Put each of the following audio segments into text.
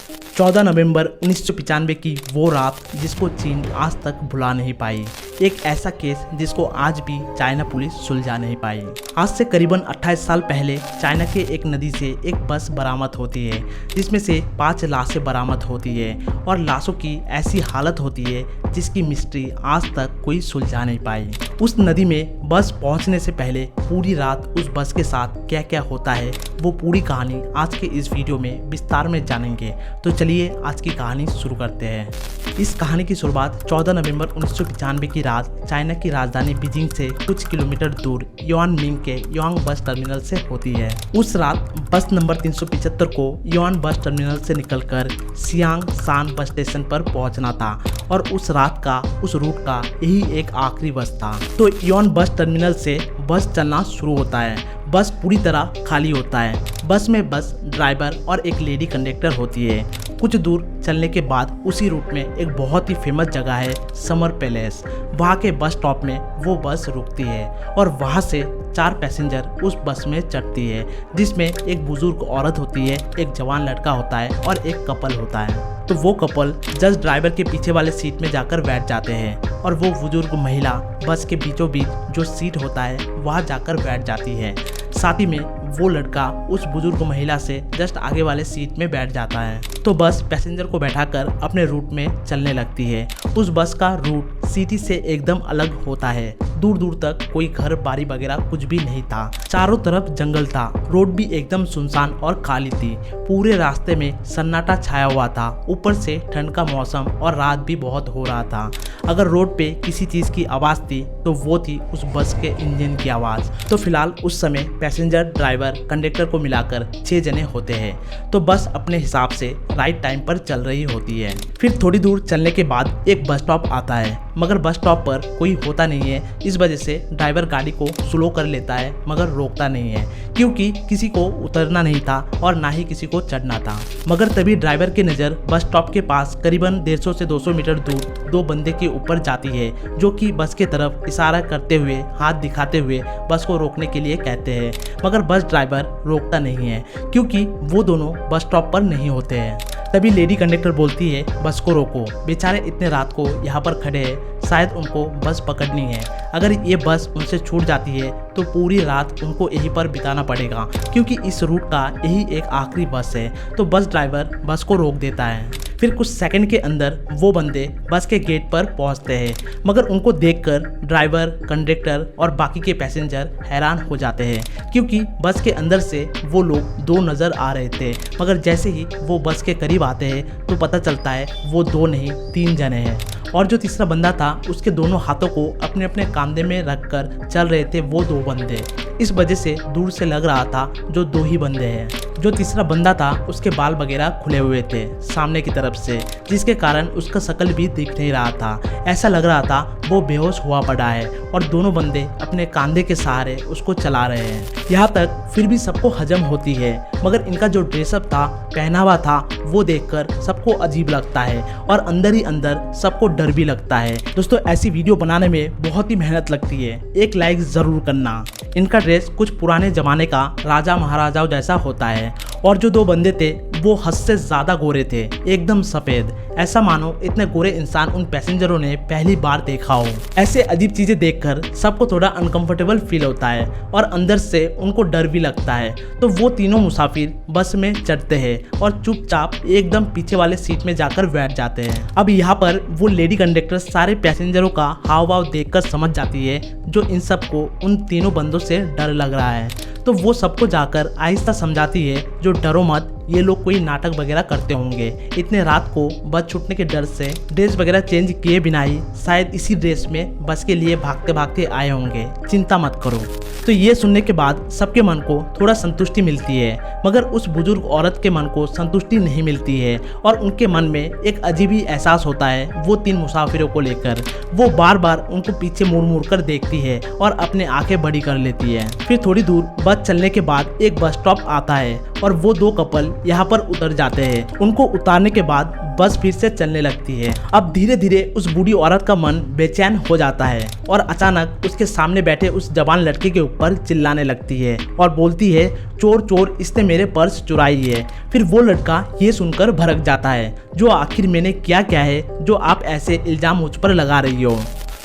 14 नवंबर 1995 की वो रात जिसको चीन आज तक भुला नहीं पाई। एक ऐसा केस जिसको आज भी चाइना पुलिस सुलझा नहीं पाई। आज से करीबन 28 साल पहले चाइना के एक नदी से एक बस बरामद होती है जिसमें से 5 लाशें बरामद होती है और लाशों की ऐसी हालत होती है जिसकी मिस्ट्री आज तक कोई सुलझा नहीं पाई। उस नदी में बस पहुंचने से पहले पूरी रात उस बस के साथ क्या क्या होता है वो पूरी कहानी आज के इस वीडियो में विस्तार में जानेंगे। तो चलिए आज की कहानी शुरू करते हैं। इस कहानी की शुरुआत 14 नवंबर 1995 की रात चाइना की राजधानी बीजिंग से कुछ किलोमीटर दूर युआनमिंग के युआंग बस टर्मिनल से होती है। उस रात बस नंबर 375 को युआन बस टर्मिनल से निकलकर सियांग सान बस स्टेशन पर पहुंचना था और उस रात का उस रूट का यही एक आखिरी बस था। तो युआन बस टर्मिनल से बस चलना शुरू होता है। बस पूरी तरह खाली होता है। बस में बस ड्राइवर और एक लेडी कंडक्टर होती है। कुछ दूर चलने के बाद उसी रूट में एक बहुत ही फेमस जगह है समर पैलेस। वहाँ के बस स्टॉप में वो बस रुकती है और वहाँ से 4 पैसेंजर उस बस में चढ़ती है जिसमें एक बुजुर्ग औरत होती है, एक जवान लड़का होता है और एक कपल होता है। तो वो कपल जस्ट ड्राइवर के पीछे वाले सीट में जाकर बैठ जाते हैं और वो बुजुर्ग महिला बस के बीचों बीच जो सीट होता है वहाँ जाकर बैठ जाती है। साथ ही में वो लड़का उस बुजुर्ग महिला से जस्ट आगे वाले सीट में बैठ जाता है। तो बस पैसेंजर को बैठाकर अपने रूट में चलने लगती है। उस बस का रूट सिटी से एकदम अलग होता है। दूर दूर तक कोई घर बारी वगैरह कुछ भी नहीं था। चारों तरफ जंगल था। रोड भी एकदम सुनसान और खाली थी। पूरे रास्ते में सन्नाटा छाया हुआ था। ऊपर से ठंड का मौसम और रात भी बहुत हो रहा था। अगर रोड पे किसी चीज़ की आवाज़ थी तो वो थी उस बस के इंजन की आवाज़। तो फिलहाल उस समय पैसेंजर, ड्राइवर, कंडक्टर को मिलाकर 6 जने होते हैं। तो बस अपने हिसाब से राइट टाइम पर चल रही होती है। फिर थोड़ी दूर चलने के बाद एक बस स्टॉप आता है मगर बस स्टॉप पर कोई होता नहीं है। इस वजह से ड्राइवर गाड़ी को स्लो कर लेता है मगर रोकता नहीं है क्योंकि किसी को उतरना नहीं था और ना ही किसी को चढ़ना था। मगर तभी ड्राइवर की नज़र बस स्टॉप के पास करीबन 150 से 200 मीटर दूर 2 बंदे के ऊपर जाती है जो कि बस के तरफ इशारा करते हुए, हाथ दिखाते हुए बस को रोकने के लिए कहते हैं। मगर बस ड्राइवर रोकता नहीं है क्योंकि वो दोनों बस स्टॉप पर नहीं होते हैं। तभी लेडी कंडक्टर बोलती है बस को रोको, बेचारे इतने रात को यहाँ पर खड़े हैं, शायद उनको बस पकड़नी है। अगर ये बस उनसे छूट जाती है तो पूरी रात उनको यहीं पर बिताना पड़ेगा क्योंकि इस रूट का यही एक आखिरी बस है। तो बस ड्राइवर बस को रोक देता है। फिर कुछ सेकंड के अंदर वो बंदे बस के गेट पर पहुंचते हैं मगर उनको देखकर ड्राइवर, कंडक्टर और बाकी के पैसेंजर हैरान हो जाते हैं क्योंकि बस के अंदर से वो लोग 2 नज़र आ रहे थे। मगर जैसे ही वो बस के करीब आते हैं तो पता चलता है वो 2 नहीं 3 जने हैं और जो तीसरा बंदा था उसके दोनों हाथों को अपने अपने कांधे में रखकर चल रहे थे वो 2 बंदे। इस वजह से दूर से लग रहा था जो 2 ही बंदे हैं। जो तीसरा बंदा था उसके बाल वगैरह खुले हुए थे सामने की तरफ से जिसके कारण उसका शक्ल भी दिख नहीं रहा था। ऐसा लग रहा था वो बेहोश हुआ पड़ा है और दोनों बंदे अपने कंधे के सहारे उसको चला रहे हैं। यहाँ तक फिर भी सबको हजम होती है मगर इनका जो ड्रेसअप था, पहनावा था, वो देखकर सबको अजीब लगता है और अंदर ही अंदर सबको डर भी लगता है। दोस्तों ऐसी वीडियो बनाने में बहुत ही मेहनत लगती है, एक लाइक ज़रूर करना। इनका ड्रेस कुछ पुराने ज़माने का राजा महाराजाओं जैसा होता है और जो 2 बंदे थे वो हद से ज़्यादा गोरे थे, एकदम सफ़ेद। ऐसा मानो इतने गोरे इंसान उन पैसेंजरों ने पहली बार देखा हो। ऐसे अजीब चीज़ें देखकर सबको थोड़ा अनकंफर्टेबल फील होता है और अंदर से उनको डर भी लगता है। तो वो तीनों मुसाफिर बस में चढ़ते हैं और चुपचाप एकदम पीछे वाले सीट में जाकर बैठ जाते हैं। अब यहाँ पर वो लेडी कंडक्टर सारे पैसेंजरों का हाव भाव देखकर समझ जाती है जो इन सबको उन तीनों बंदों से डर लग रहा है। तो वो सबको जाकर आहिस्ता समझाती है जो डरो मत, ये लोग कोई नाटक वगैरह करते होंगे। इतने रात को बस छूटने के डर से ड्रेस वगैरह चेंज किए बिना ही शायद इसी ड्रेस में बस के लिए भागते भागते आए होंगे, चिंता मत करो। तो ये सुनने के बाद सबके मन को थोड़ा संतुष्टि मिलती है मगर उस बुजुर्ग औरत के मन को संतुष्टि नहीं मिलती है और उनके मन में एक अजीब ही एहसास होता है वो 3 मुसाफिरों को लेकर। वो बार बार उनको पीछे मुड़ मुड़ कर देखती है और अपने आंखें बड़ी कर लेती है। फिर थोड़ी दूर बस चलने के बाद एक बस स्टॉप आता है और वो 2 कपल यहाँ पर उतर जाते हैं। उनको उतारने के बाद बस फिर से चलने लगती है। अब धीरे धीरे उस बूढ़ी औरत का मन बेचैन हो जाता है और अचानक उसके सामने बैठे उस जवान लड़के के ऊपर चिल्लाने लगती है और बोलती है, चोर चोर, इसने मेरे पर्स चुराई है। फिर वो लड़का ये सुनकर भड़क जाता है, जो आखिर मैंने क्या है जो आप ऐसे इल्जाम मुझ पर लगा रही हो।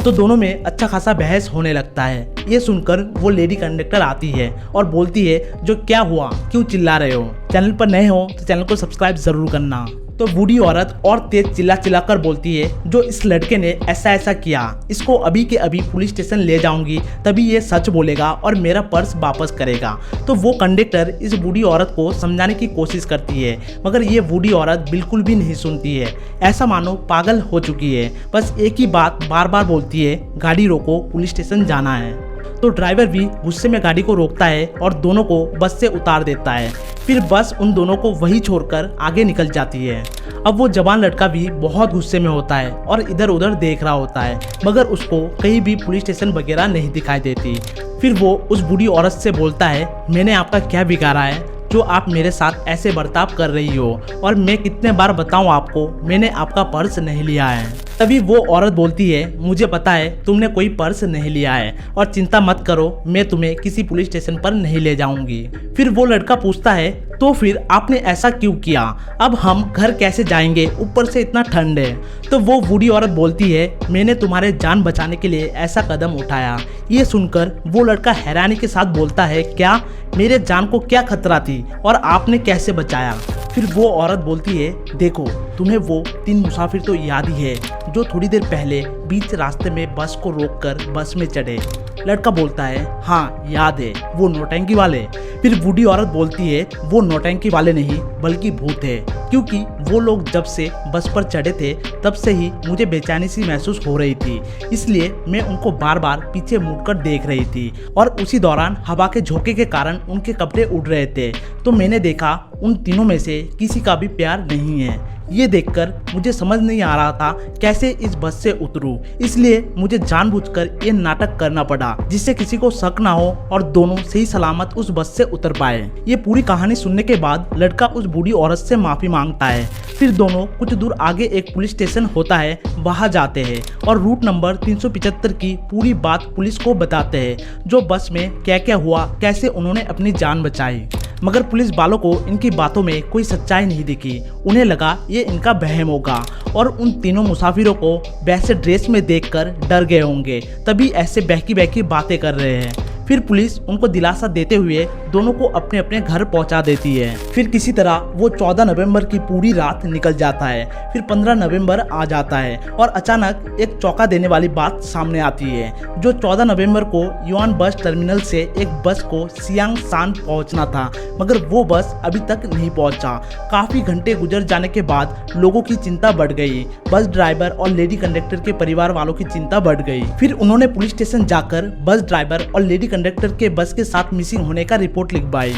तो दोनों में अच्छा खासा बहस होने लगता है। ये सुनकर वो लेडी कंडक्टर आती है और बोलती है, जो क्या हुआ, क्यों चिल्ला रहे हो? चैनल पर नए हो तो चैनल को सब्सक्राइब जरूर करना। तो बूढ़ी औरत और तेज चिल्ला कर बोलती है, जो इस लड़के ने ऐसा किया, इसको अभी के अभी पुलिस स्टेशन ले जाऊंगी, तभी ये सच बोलेगा और मेरा पर्स वापस करेगा। तो वो कंडक्टर इस बूढ़ी औरत को समझाने की कोशिश करती है, मगर ये बूढ़ी औरत बिल्कुल भी नहीं सुनती है। ऐसा मानो पागल हो चुकी है। बस एक ही बात बार बार बोलती है, गाड़ी रोको, पुलिस स्टेशन जाना है। तो ड्राइवर भी गुस्से में गाड़ी को रोकता है और दोनों को बस से उतार देता है। फिर बस उन दोनों को वहीं छोड़कर आगे निकल जाती है। अब वो जवान लड़का भी बहुत गुस्से में होता है और इधर उधर देख रहा होता है, मगर उसको कहीं भी पुलिस स्टेशन वगैरह नहीं दिखाई देती। फिर वो उस बूढ़ी औरत से बोलता है, मैंने आपका क्या बिगाड़ा है जो आप मेरे साथ ऐसे बर्ताव कर रही हो, और मैं कितने बार बताऊं आपको, मैंने आपका पर्स नहीं लिया है। तभी वो औरत बोलती है, मुझे पता है तुमने कोई पर्स नहीं लिया है और चिंता मत करो, मैं तुम्हें किसी पुलिस स्टेशन पर नहीं ले जाऊंगी। फिर वो लड़का पूछता है, तो फिर आपने ऐसा क्यों किया? अब हम घर कैसे जाएंगे, ऊपर से इतना ठंड है। तो वो बूढ़ी औरत बोलती है, मैंने तुम्हारे जान बचाने के लिए ऐसा कदम उठाया। ये सुनकर वो लड़का हैरानी के साथ बोलता है, क्या मेरे जान को क्या खतरा थी और आपने कैसे बचाया? फिर वो औरत बोलती है, देखो तुम्हें वो 3 मुसाफिर तो याद ही है जो थोड़ी देर पहले बीच रास्ते में बस को रोककर बस में चढ़े। लड़का बोलता है, हाँ याद है, वो नौटंकी वाले। फिर बूढ़ी औरत बोलती है, वो नौटंकी वाले नहीं बल्कि भूत है, क्योंकि वो लोग जब से बस पर चढ़े थे तब से ही मुझे बेचैनी सी महसूस हो रही थी, इसलिए मैं उनको बार बार पीछे मुड़कर देख रही थी और उसी दौरान हवा के झोंके के कारण उनके कपड़े उड़ रहे थे। तो मैंने देखा उन तीनों में से किसी का भी प्यार नहीं है। ये देखकर मुझे समझ नहीं आ रहा था कैसे इस बस से उतरूं, इसलिए मुझे जानबूझकर ये नाटक करना पड़ा जिससे किसी को शक ना हो और दोनों सही सलामत उस बस से उतर पाए। ये पूरी कहानी सुनने के बाद लड़का उस बूढ़ी औरत से माफी मांगता है। फिर दोनों कुछ दूर आगे एक पुलिस स्टेशन होता है, वहां जाते हैं और रूट नंबर 375 की पूरी बात पुलिस को बताते हैं, जो बस में क्या क्या हुआ, कैसे उन्होंने अपनी जान बचाई। मगर पुलिस वालों को इनकी बातों में कोई सच्चाई नहीं दिखी। उन्हें लगा ये इनका वहम होगा और उन तीनों मुसाफिरों को वैसे ड्रेस में देखकर डर गए होंगे, तभी ऐसे बहकी बहकी बातें कर रहे हैं। फिर पुलिस उनको दिलासा देते हुए दोनों को अपने अपने घर पहुंचा देती है। फिर किसी तरह वो 14 नवंबर की पूरी रात निकल जाता है। फिर 15 नवंबर आ जाता है और अचानक एक चौंका देने वाली बात सामने आती है, जो 14 नवंबर को युआन बस टर्मिनल से एक बस को सियांगशान पहुंचना था, मगर वो बस अभी तक नहीं पहुंचा। काफी घंटे गुजर जाने के बाद लोगों की चिंता बढ़ गई। बस ड्राइवर और लेडी कंडक्टर के परिवार वालों की चिंता बढ़ गई। फिर उन्होंने पुलिस स्टेशन जाकर बस ड्राइवर और लेडी कंडक्टर के बस के साथ मिसिंग होने का रिपोर्ट लिखवाई।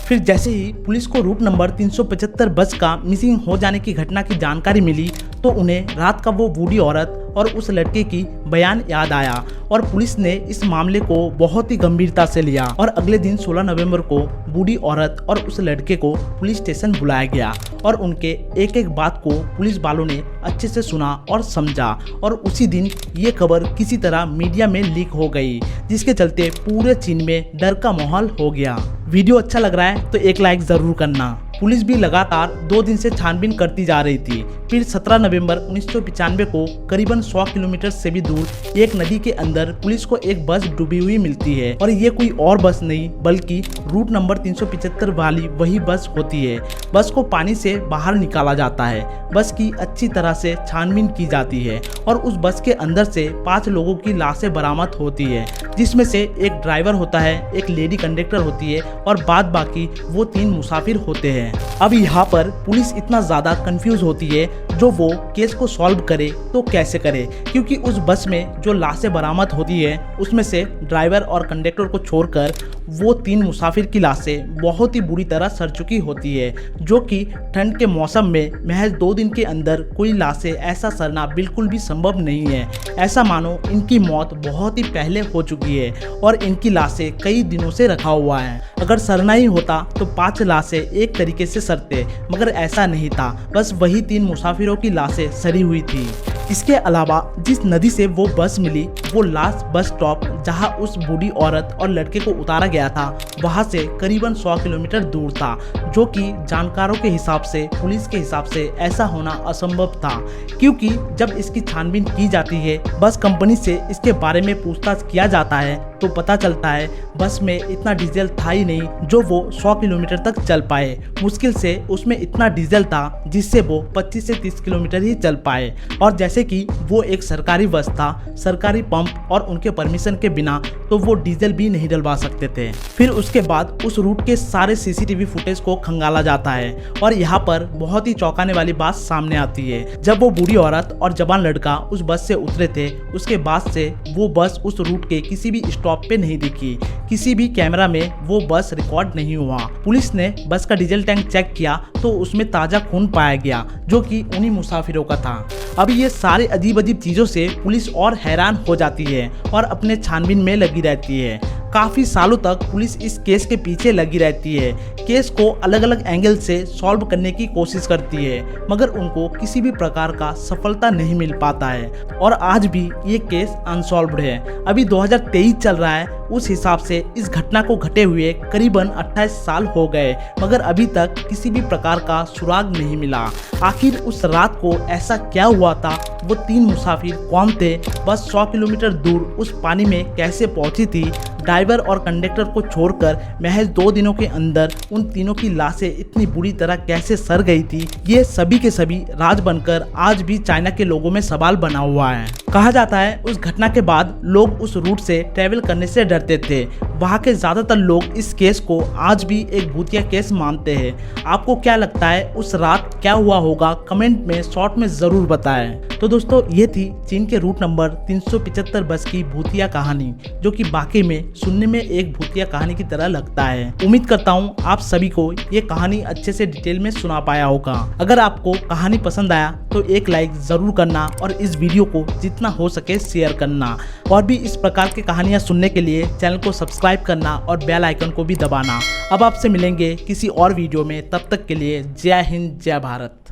फिर जैसे ही पुलिस को रूट नंबर 375 बस का मिसिंग हो जाने की घटना की जानकारी मिली, तो उन्हें रात का वो बूढ़ी औरत और उस लड़के की बयान याद आया और पुलिस ने इस मामले को बहुत ही गंभीरता से लिया और अगले दिन 16 नवंबर को बूढ़ी औरत और उस लड़के को पुलिस स्टेशन बुलाया गया और उनके एक एक बात को पुलिस वालों ने अच्छे से सुना और समझा और उसी दिन ये खबर किसी तरह मीडिया में लीक हो गई, जिसके चलते पूरे चीन में डर का माहौल हो गया। वीडियो अच्छा लग रहा है तो एक लाइक जरूर करना। पुलिस भी लगातार 2 दिन से छानबीन करती जा रही थी। फिर 17 नवंबर 1995 को करीबन 100 किलोमीटर से भी दूर एक नदी के अंदर पुलिस को एक बस डूबी हुई मिलती है और ये कोई और बस नहीं बल्कि रूट नंबर 375 वाली वही बस होती है। बस को पानी से बाहर निकाला जाता है। बस की अच्छी तरह से छानबीन की जाती है और उस बस के अंदर से 5 लोगों की लाशें बरामद होती है, जिसमें से एक ड्राइवर होता है, एक लेडी कंडक्टर होती है और बाद बाकी वो 3 मुसाफिर होते हैं। अब यहाँ पर पुलिस इतना ज्यादा कंफ्यूज होती है जो वो केस को सॉल्व करे तो कैसे करे, क्योंकि उस बस में जो लाशें बरामद होती है उसमें से ड्राइवर और कंडक्टर को छोड़कर वो 3 मुसाफिर की लाशें बहुत ही बुरी तरह सड़ चुकी होती है, जो कि ठंड के मौसम में महज 2 दिन के अंदर कोई लाशें ऐसा सड़ना बिल्कुल भी संभव नहीं है। ऐसा मानो इनकी मौत बहुत ही पहले हो चुकी है और इनकी लाशें कई दिनों से रखा हुआ है। अगर सड़ना ही होता तो 5 लाशें एक तरीके से सड़ते, मगर ऐसा नहीं था, बस वही 3 मुसाफिरों की लाशें सड़ी हुई थी। इसके अलावा जिस नदी से वो बस मिली वो लास्ट बस स्टॉप जहां उस बूढ़ी औरत और लड़के को उतारा गया था वहां से करीबन 100 किलोमीटर दूर था, जो कि जानकारों के हिसाब से, पुलिस के हिसाब से ऐसा होना असंभव था, क्योंकि जब इसकी छानबीन की जाती है, बस कंपनी से इसके बारे में पूछताछ किया जाता है तो पता चलता है बस में इतना डीजल था ही नहीं जो वो 100 किलोमीटर तक चल पाए। मुश्किल से उसमें इतना डीजल था जिससे वो 25 से 30 किलोमीटर ही चल पाए, और जैसे कि वो एक सरकारी बस था, सरकारी पंप और उनके परमिशन के बिना तो वो डीजल भी नहीं डलवा सकते थे। फिर उसके बाद उस रूट के सारे सीसीटीवी फुटेज को खंगाला जाता है और यहाँ पर बहुत ही चौंकाने वाली बात सामने आती है। जब वो बूढ़ी औरत और जवान लड़का उस बस से उतरे थे, उसके बाद से वो बस उस रूट के किसी भी स्टॉप पे नहीं दिखी, किसी भी कैमरा में वो बस रिकॉर्ड नहीं हुआ। पुलिस ने बस का डीजल टैंक चेक किया तो उसमें ताजा खून पाया गया, जो कि उन्हीं मुसाफिरों का था। अब ये सारे अजीब अजीब चीजों से पुलिस और हैरान हो जाती है और अपने छानबीन में लगी रहती है। काफ़ी सालों तक पुलिस इस केस के पीछे लगी रहती है, केस को अलग अलग एंगल से सॉल्व करने की कोशिश करती है, मगर उनको किसी भी प्रकार का सफलता नहीं मिल पाता है और आज भी ये केस अनसॉल्व्ड है। अभी 2023 चल रहा है, उस हिसाब से इस घटना को घटे हुए करीबन 28 साल हो गए, मगर अभी तक किसी भी प्रकार का सुराग नहीं मिला। आखिर उस रात को ऐसा क्या हुआ था, वो 3 मुसाफिर कौन थे, बस 100 किलोमीटर दूर उस पानी में कैसे पहुंची थी, ड्राइवर और कंडक्टर को छोड़कर महज 2 दिनों के अंदर उन तीनों की लाशें इतनी बुरी तरह कैसे सड़ गई थी, ये सभी के सभी राज बनकर आज भी चाइना के लोगों में सवाल बना हुआ है। कहा जाता है उस घटना के बाद लोग उस रूट से ट्रेवल करने से डरते थे। वहाँ के ज्यादातर लोग इस केस को आज भी एक भूतिया केस मानते हैं। आपको क्या लगता है उस रात क्या हुआ होगा, कमेंट में शॉर्ट में जरूर बताएं। तो दोस्तों, ये थी चीन के रूट नंबर 375 बस की भूतिया कहानी, जो कि वाकई में सुनने में एक भूतिया कहानी की तरह लगता है। उम्मीद करता हूँ आप सभी को ये कहानी अच्छे से डिटेल में सुना पाया होगा। अगर आपको कहानी पसंद आया तो एक लाइक जरूर करना और इस वीडियो को जितना हो सके शेयर करना, और भी इस प्रकार की कहानियां सुनने के लिए चैनल को सब्सक्राइब करना और बेल आइकन को भी दबाना। अब आपसे मिलेंगे किसी और वीडियो में, तब तक के लिए जय हिंद, जय भारत।